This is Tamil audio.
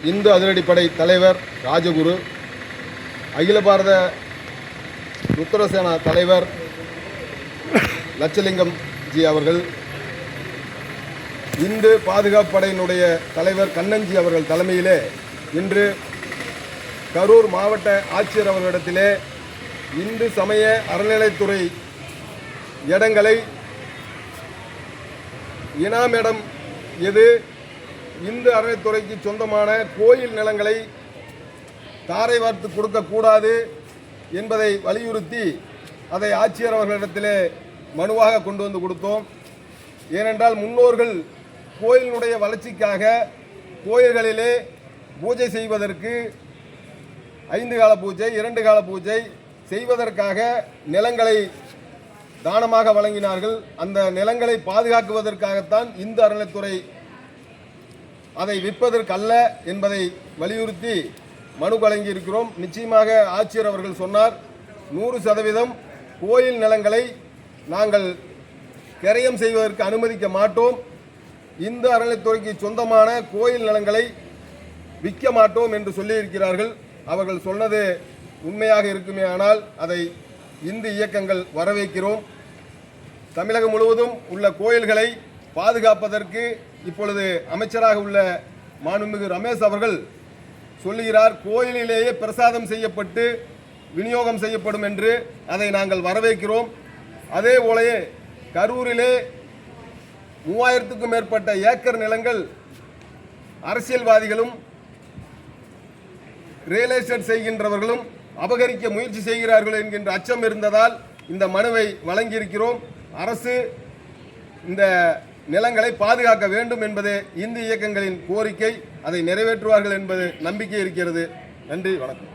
இந்து அதிரடிப்படை தலைவர் ராஜகுரு, அகில பாரத உத்தரசேனா தலைவர் லட்சலிங்கம் ஜி அவர்கள், இந்து பாதுகாப்பு படையினுடைய தலைவர் கண்ணன்ஜி அவர்கள் தலைமையிலே இன்று கரூர் மாவட்ட ஆட்சியர் அவர்களிடத்திலே இந்து சமய அறநிலைத்துறை இடங்களை இனாம் இடம் எது, இந்து அறநிலைத்துறைக்கு சொந்தமான கோயில் நிலங்களை தாரை வார்த்து கொடுக்கக்கூடாது என்பதை வலியுறுத்தி அதை ஆட்சியர் அவர்களிடத்திலே மனுவாக கொண்டு வந்து கொடுத்தோம். ஏனென்றால் முன்னோர்கள் கோயிலினுடைய வளர்ச்சிக்காக கோயில்களிலே பூஜை செய்வதற்கு 5 கால பூஜை 2 கால பூஜை செய்வதற்காக நிலங்களை தானமாக வழங்கினார்கள். அந்த நிலங்களை பாதுகாக்குவதற்காகத்தான் இந்து அறநிலைத்துறை அதை விற்பதற்கல்ல என்பதை வலியுறுத்தி மனு வழங்கியிருக்கிறோம். நிச்சயமாக ஆட்சியர் அவர்கள் சொன்னார், 100% கோயில் நிலங்களை நாங்கள் கிரயம் செய்வதற்கு அனுமதிக்க மாட்டோம், இந்து அறநிலைத்துறைக்கு சொந்தமான கோயில் நிலங்களை விற்க மாட்டோம் என்று சொல்லியிருக்கிறார்கள். அவர்கள் சொன்னது உண்மையாக இருக்குமே ஆனால் அதை இந்து இயக்கங்கள் வரவேற்கிறோம். தமிழகம் முழுவதும் உள்ள கோயில்களை பாதுகாப்பதற்கு இப்பொழுது அமைச்சராக உள்ள மாண்புமிகு ரமேஷ் அவர்கள் சொல்லுகிறார், கோயிலிலேயே பிரசாதம் செய்யப்பட்டு விநியோகம் செய்யப்படும் என்று. அதை நாங்கள் வரவேற்கிறோம். அதே போலவே கரூரிலே 3000க்கும் மேற்பட்ட ஏக்கர் நிலங்கள் அரசியல்வாதிகளும் ரியல் எஸ்டேட் செய்கின்றவர்களும் அபகரிக்க முயற்சி செய்கிறார்கள் என்கின்ற அச்சம் இருந்ததால் இந்த மனுவை வழங்கியிருக்கிறோம். அரசு இந்த நிலங்களை பாதுகாக்க வேண்டும் என்பது இந்து இயக்கங்களின் கோரிக்கை. அதை நிறைவேற்றுவார்கள் என்பது நம்பிக்கை இருக்கிறது. நன்றி, வணக்கம்.